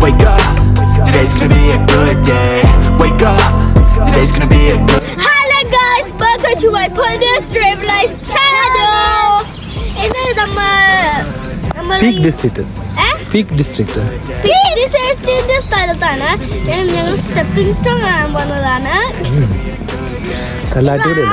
wake up. Today's gonna be a good day. Wake up. Today's gonna be a good. Hello guys, welcome to my Purdue Life channel. This is Peak District. Peak District. ന്റെ സ്ഥലത്താണ് ഞങ്ങൾ stepping stone കാണാൻ പോകുന്നതാണ്.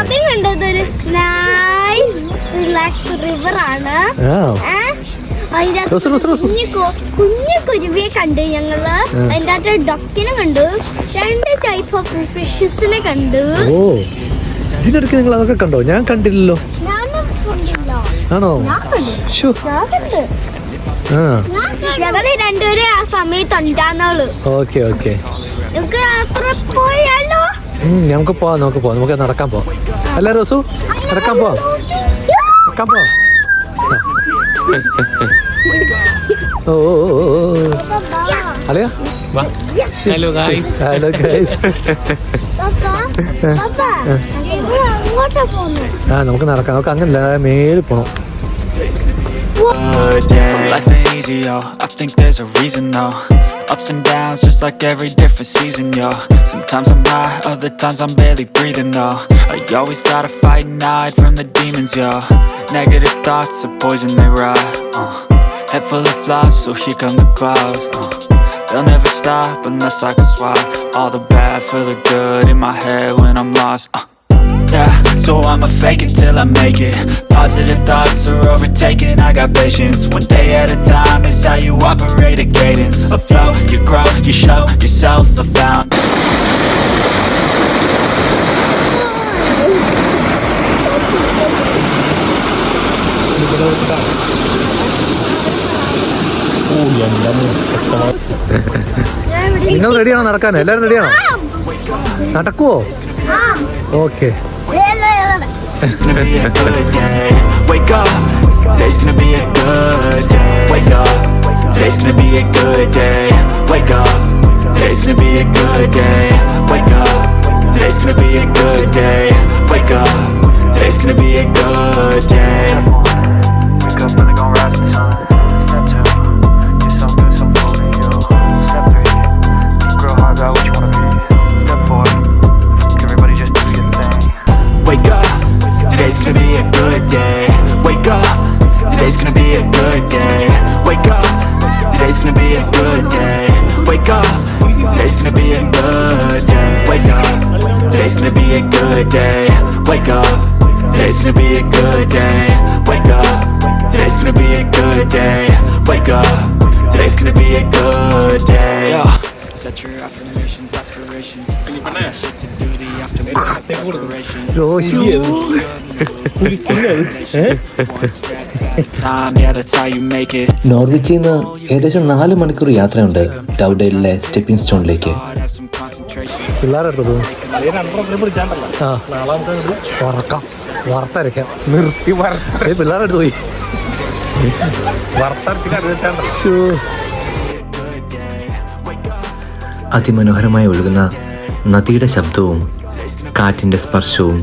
ആദ്യം കണ്ടത് ഒരു nice relax river ആണ്. അതിന്റെ കുഞ്ഞു കുരുവിയെ കണ്ടു ഞങ്ങള്. അതിന്റെ അകത്ത് ഡക്കിനെ കണ്ടു. 2 ടൈപ്പ് ഓഫ് ഫിഷസിനെ കണ്ടു. ഇതിനിടയ്ക്ക് നിങ്ങൾ അതൊക്കെ കണ്ടോ? ഞാൻ കണ്ടില്ലല്ലോ. ആണോ? ഞങ്ങള് രണ്ടുപേരെ ആ സമയത്ത് ഉണ്ടാകുന്നുള്ളു. ഓക്കെ നമുക്ക് അത്ര പോയാലോ? നമുക്ക് പോവാം. നമുക്ക് നടക്കാൻ പോവാം. അല്ല റോസു, നടക്കാൻ പോവാം. ഓ അല്ലയാ. Hello guys. നമുക്ക് നടക്കാം. നമുക്ക് അങ്ങനെ മേളിൽ പോണം. So life ain't easy, yo. I think there's a reason, though. Ups and downs, just like every different season, yo. Sometimes I'm high, other times I'm barely breathing, though. I always gotta fight and hide from the demons, yo. Negative thoughts are poison, they rot. Head full of flies, so here come the clouds. They'll never stop unless I can swap all the bad for the good in my head when I'm lost. Yeah, so I'ma fake it till I make it. Positive thoughts are overtaken, I got patience. One day at a time is how you operate a cadence. A flow, you grow, you show yourself a found. നിങ്ങൾ റെഡിയാണോ നടക്കാൻ? എല്ലാവരും റെഡിയാണോ? നടക്കുവോ? Okay. It's gonna be a good day. Wake up. Today's gonna be a good day. Wake up. Today's gonna be a good day. Wake up. Today's gonna be a good day. Wake up. Today's gonna be a good day. Wake up. Today's gonna be a good day. Wake up, really gonna rise to the sun. Step 2, do something good, some food in you. Step 3, think real hard about what you wanna be. Step 4, everybody just do your thing. Wake up. Today's gonna be a good day. Wake up. Today's gonna be a good day. Wake up. Today's gonna be a good day. Wake up. Today's gonna be a good day. Wake up. Today's gonna be a good day. Wake up. Today's gonna be a good day. Wake up. Today's gonna be a good day. Wake up. Today's gonna be a good day. Yo. Set your affirmations, aspirations. Shit to do the aftermath preparation. നോർവിച്ചിൽ നിന്ന് ഏകദേശം 4 മണിക്കൂർ യാത്രയുണ്ട് ഡൗഡേലിലെ stepping സ്റ്റോണിലേക്ക്. പിള്ളേരെടുത്ത് പോയി അതിമനോഹരമായി ഒഴുകുന്ന നദിയുടെ ശബ്ദവും കാറ്റിൻ്റെ സ്പർശവും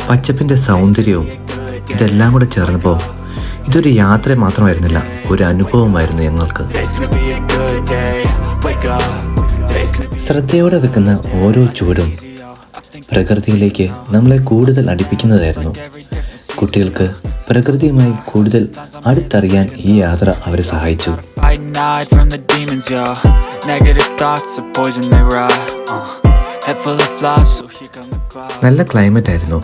പച്ചപ്പിൻ്റെ സൗന്ദര്യവും ഇതെല്ലാം കൂടെ ചേർന്നപ്പോൾ ഇതൊരു യാത്ര മാത്രമായിരുന്നില്ല, ഒരു അനുഭവമായിരുന്നു ഞങ്ങൾക്ക്. ശ്രദ്ധയോടെ വെക്കുന്ന ഓരോ ചുവടും പ്രകൃതിയിലേക്ക് നമ്മളെ കൂടുതൽ അടുപ്പിക്കുന്നതായിരുന്നു. കുട്ടികൾക്ക് പ്രകൃതിയുമായി കൂടുതൽ അടുത്തറിയാൻ ഈ യാത്ര അവരെ സഹായിച്ചു. നല്ല ക്ലൈമറ്റ് ആയിരുന്നു.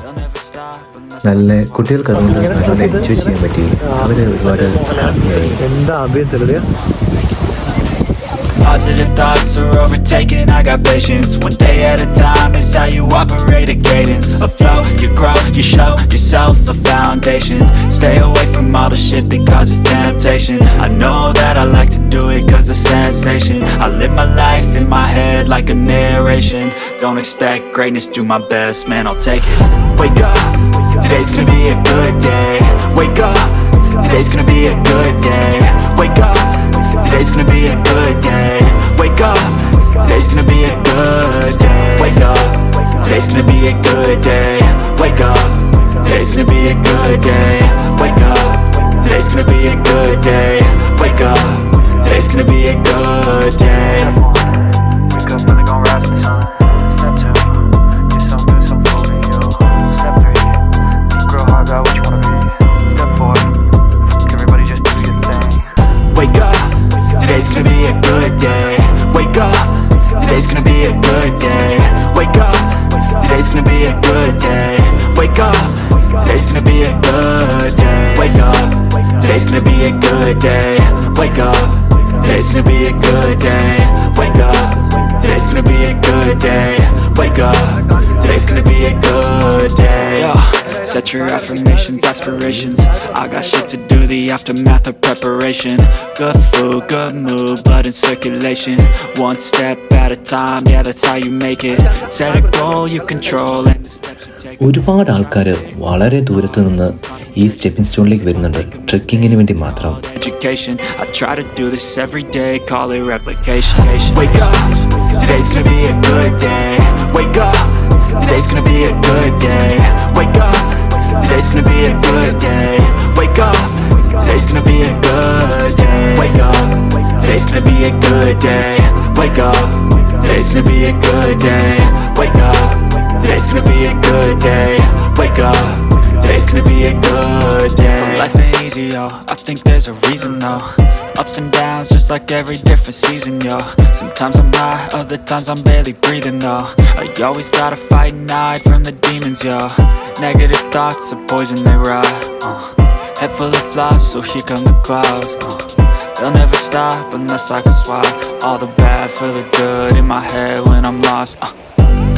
നല്ല കുട്ടികൾക്ക് അതുകൊണ്ട് നല്ലോണം എൻജോയ് ചെയ്യാൻ പറ്റി. അവര് ഒരുപാട് ഹാപ്പിയായി. എന്താ ambience? Positive thoughts are overtaken, I got patience. One day at a time is how you operate a cadence. A flow, you grow, you show yourself a foundation. Stay away from all the shit that causes temptation. I know that I like to do it cause it's sensation. I live my life in my head like a narration. Don't expect greatness, do my best, man, I'll take it. Wake up, today's gonna be a good day. Wake up, today's gonna be a good day. Wake up, today's gonna be a good day. Wake up. Today's gonna be a good day. Wake up. Today's gonna be a good day. Wake up. Today's gonna be a good day. Wake up. Today's gonna be a good day. Wake up. Today's gonna be a good day. gonna be a good day. Wake up, today's gonna be a good day. Wake up, today's gonna be a good day. Wake up, today's gonna be a good day. Wake up, today's gonna be a good day. Wake up, today's gonna be a good day. Wake up, today's gonna be a good day. Wake up, today's gonna be a good day. Yo, set your affirmations, aspirations. I got shit to do, the aftermath of preparation. Good food, good mood, blood in circulation. One step at a time, yeah, that's how you make it. Set a goal you control and the steps you take. ഒരുപാട് ആൾക്കാർ വളരെ ദൂരത്ത് നിന്ന് ഈ stepping സ്റ്റോണിലേക്ക് വരുന്നുണ്ട് ട്രെക്കിങ്ങിന് വേണ്ടി മാത്രം. Education, I try to do this every day, call it replication. Wake up, today's gonna be a good day. Wake up, today's gonna be a good day. Wake up, today's gonna be a good day. Wake up, today's gonna be a good day. Wake up, today's gonna be a good day. Wake up, today's gonna be a good day. Wake up, today's gonna be a good day. Wake up, today's gonna be a good day. So life ain't easy, yo, I think there's a reason though. Ups and downs, just like every different season, yo. Sometimes I'm high, other times I'm barely breathing, though. I always gotta fight and hide from the demons, yo. Negative thoughts are poison, they rot. Head full of flies, so here come the clouds. They'll never stop unless I can swap all the bad for the good in my head when I'm lost.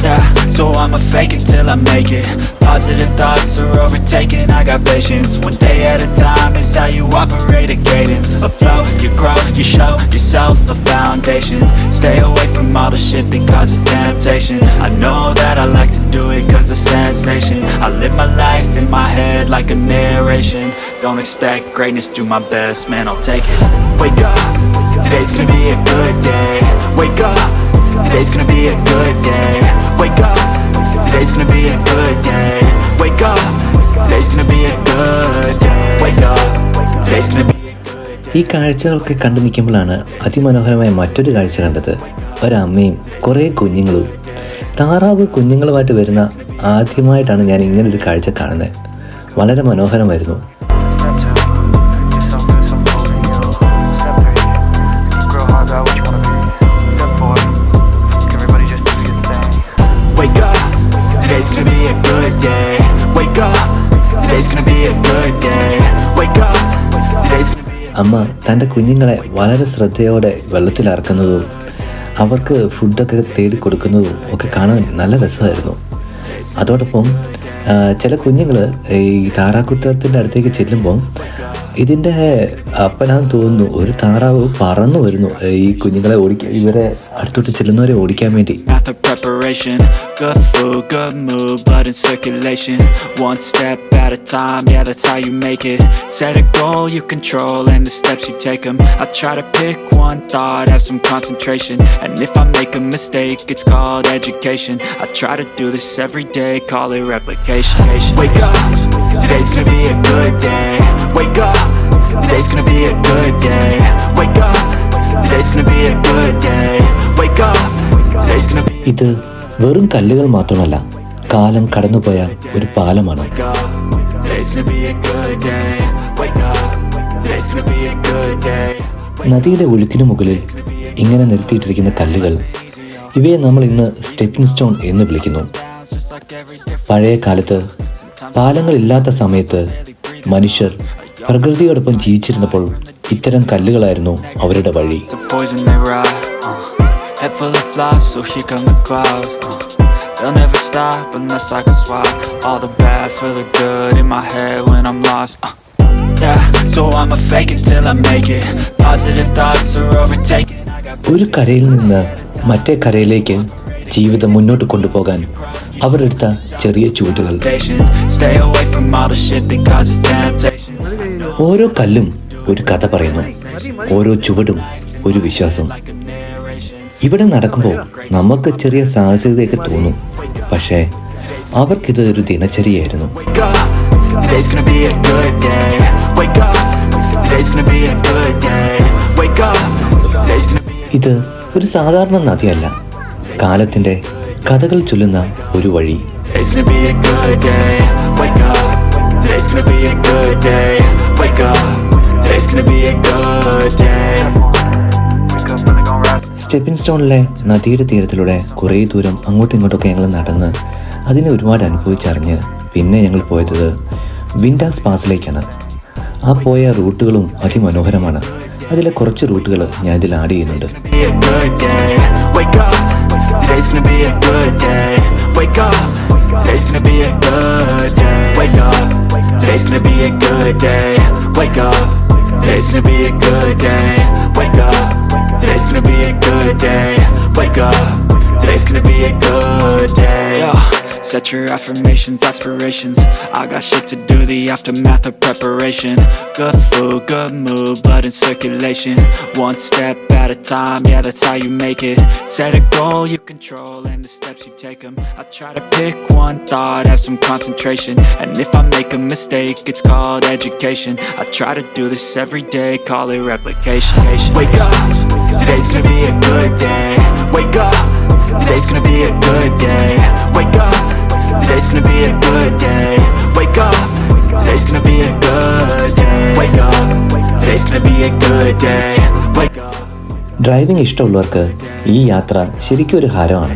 Yeah, so I'ma fake it till I make it. Positive thoughts are overtaken, I got patience. One day at a time is how you operate a cadence. A flow, you grow, you show yourself a foundation. Stay away from all the shit that causes temptation. I know that I like to do it cause it's sensation. I live my life in my head like a narration. Don't expect greatness, do my best, man, I'll take it. Wake up, today's gonna be a good day. Wake up, today's gonna be a good day. Wake up, today's gonna be a good day. Wake up, today's gonna be a good day. Wake up, today's gonna be a good day. ഈ കാഴ്ചകളൊക്കെ കണ്ടു നിൽക്കുമ്പോഴാണ് അതിമനോഹരമായ മറ്റൊരു കാഴ്ച കണ്ടത്. ഒരമ്മയും കുറേ കുഞ്ഞുങ്ങളും. താറാവ് കുഞ്ഞുങ്ങളുമായിട്ട് വരുന്ന ആദ്യമായിട്ടാണ് ഞാൻ ഇങ്ങനൊരു കാഴ്ച കാണുന്നത്. വളരെ മനോഹരമായിരുന്നു. Wake up, today's gonna be a good day. Wake up, today's gonna be a good day. Wake up, today's gonna be a... അമ്മ തൻ്റെ കുഞ്ഞുങ്ങളെ വളരെ ശ്രദ്ധയോടെ വെള്ളത്തിലിറക്കുന്നതും അവർക്ക് ഫുഡൊക്കെ തേടി കൊടുക്കുന്നതും ഒക്കെ കാണാൻ നല്ല രസമായിരുന്നു. അതോടൊപ്പം ചില കുഞ്ഞുങ്ങൾ ഈ താറാക്കുട്ടത്തിൻ്റെ അടുത്തേക്ക് ചെല്ലുമ്പോൾ ഇതിൻ്റെ അപ്പനാന്ന് തോന്നുന്നു ഒരു താറാവ് പറന്നു വരുന്നു ഈ കുഞ്ഞുങ്ങളെ ഇവരെ അടുത്തോട്ട് ചെല്ലുന്നവരെ ഓടിക്കാൻ വേണ്ടി. Preparation, good food, good mood, blood in circulation. One step at a time, yeah, that's how you make it. Set a goal you control and the steps you take them. I try to pick one thought, have some concentration. And if I make a mistake, it's called education. I try to do this every day, call it replication. Wake up, today's gonna be a good day. Wake up, today's gonna be a good day. Wake up, today's gonna be a good day. Wake up, today's gonna be... ഇത് വെറും കല്ലുകൾ മാത്രമല്ല, കാലം കടന്നുപോയ ഒരു പാലമാണ്. നദിയുടെ ഒഴുക്കിന് മുകളിൽ ഇങ്ങനെ നിരത്തിയിട്ടിരിക്കുന്ന കല്ലുകൾ, ഇവയെ നമ്മൾ ഇന്ന് സ്റ്റെപ്പിംഗ് സ്റ്റോൺ എന്ന് വിളിക്കുന്നു. പഴയ കാലത്ത് പാലങ്ങളില്ലാത്ത സമയത്ത് മനുഷ്യർ പ്രകൃതിയോടൊപ്പം ജീവിച്ചിരുന്നപ്പോൾ ഇത്തരം കല്ലുകളായിരുന്നു അവരുടെ വഴി. Head full of flies, so here come the clouds. They'll never stop unless I can swap all the bad for the good in my head when I'm lost. Yeah, so I'ma fake it till I make it. Positive thoughts are overtaken. ഒരു കരയിൽ നിന്ന് മറ്റേ കരയിലേക്ക് ജീവിതം മുന്നോട്ട് കൊണ്ടുപോകാൻ അവരെടുത്ത ചെറിയ ചുവടുകൾ. Stay away from all the shit that causes temptation. ഓരോ കല്ലും ഒരു കഥ പറയുന്നു, ഓരോ ചുവടും ഒരു വിശ്വാസം. ഇവിടെ നടക്കുമ്പോൾ നമുക്ക് ചെറിയ സാഹസികതയൊക്കെ തോന്നും, പക്ഷേ അവർക്കിത് ഒരു ദിനചര്യയായിരുന്നു. ഇത് ഒരു സാധാരണ നദിയല്ല, കാലത്തിൻ്റെ കഥകൾ ചൊല്ലുന്ന ഒരു വഴി. സ്റ്റെപ്പിംഗ് സ്റ്റോണിലെ നദിയുടെ തീരത്തിലൂടെ കുറേ ദൂരം അങ്ങോട്ടും ഇങ്ങോട്ടൊക്കെ ഞങ്ങൾ നടന്ന് അതിനെ ഒരുപാട് അനുഭവിച്ചറിഞ്ഞ് പിന്നെ ഞങ്ങൾ പോയത് വിൻഡാസ് പാസിലേക്കാണ്. ആ പോയ റൂട്ടുകളും അതിമനോഹരമാണ്. അതിലെ കുറച്ച് റൂട്ടുകൾ ഞാൻ ഇതിൽ ആഡ് ചെയ്യുന്നുണ്ട്. Today's gonna be a good day. Wake up. Today's gonna be a good day. Wake up. Today's gonna be a good day. Wake up. Today's gonna be a good day. Wake up. Today's gonna be a good day. Wake up. Today's gonna be a good day. Yo, set your affirmations, aspirations. I got shit to do, the aftermath of preparation. Good food, good mood, blood in circulation. One step at a time, yeah, that's how you make it. Set a goal you control and the steps you take them. I try to pick one thought, have some concentration. And if I make a mistake, it's called education. I try to do this every day, call it replication. Wake up, today's gonna be a good day. Wake up, today's gonna be a good day. Wake up, today's gonna be a good day. Wake up, today's gonna be a good day. Wake up, today's gonna be a good day. Wake up. Driving ഇഷ്ടമുള്ളവർക്ക് ഈ യാത്ര ശരിക്കും ഒരു ഹരമാണ്.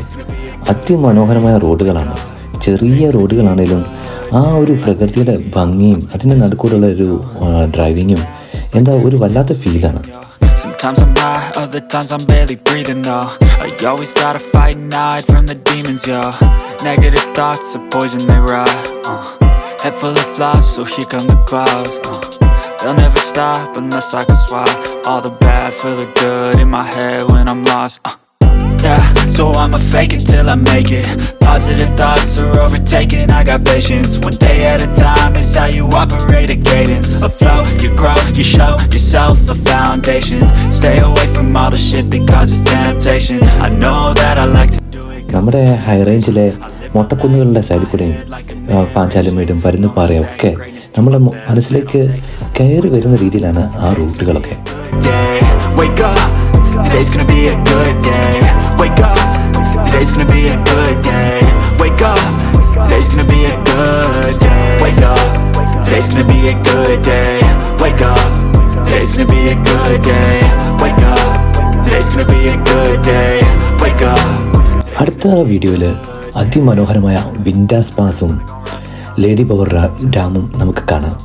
അതിമനോഹരമായ റോഡുകളാണ്. ചെറിയ റോഡുകളാണെങ്കിലും ആ ഒരു പ്രകൃതിയുടെ ഭംഗിയും അതിൻ്റെ നടുക്കൂടുള്ള ഒരു ഡ്രൈവിങ്ങും എന്താ ഒരു വല്ലാത്ത ഫീലാണ്. Sometimes I'm high, other times I'm barely breathing though. I always gotta fight and hide from the demons, yo. Negative thoughts are poison, they rot. Head full of flies, so here come the clouds. They'll never stop unless I can swap all the bad for the good in my head when I'm lost. Yeah, so I'ma fake it till I make it. Positive thoughts are overtaken, I got patience. One day at a time is how you operate a cadence. A flow, you grow, you show yourself a foundation. Stay away from all the shit that causes temptation. I know that I like to do it. നമ്മുടെ high റേഞ്ചിലെ മൊട്ടക്കുന്നുകളുടെ സൈഡിൽ കൂടെയും പാഞ്ചാലിമേടും പരുന്തുപാറയും ഒക്കെ നമ്മുടെ മനസ്സിലേക്ക് കയറി വരുന്ന രീതിയിലാണ് ആ റൂട്ടുകളൊക്കെ. Wake up, today's gonna be a good day. Wake up, today's gonna be a good day. Wake up, today's gonna be a good day. Wake up, today's gonna be a good day. Wake up, today's gonna be a good day. Wake up, today's gonna be a good day. Wake up. അടുത്ത വീഡിയോയിൽ അതിമനോഹരമായ വിൻഡാസ് പാസും lady power ഡാമും നമുക്ക് കാണാം.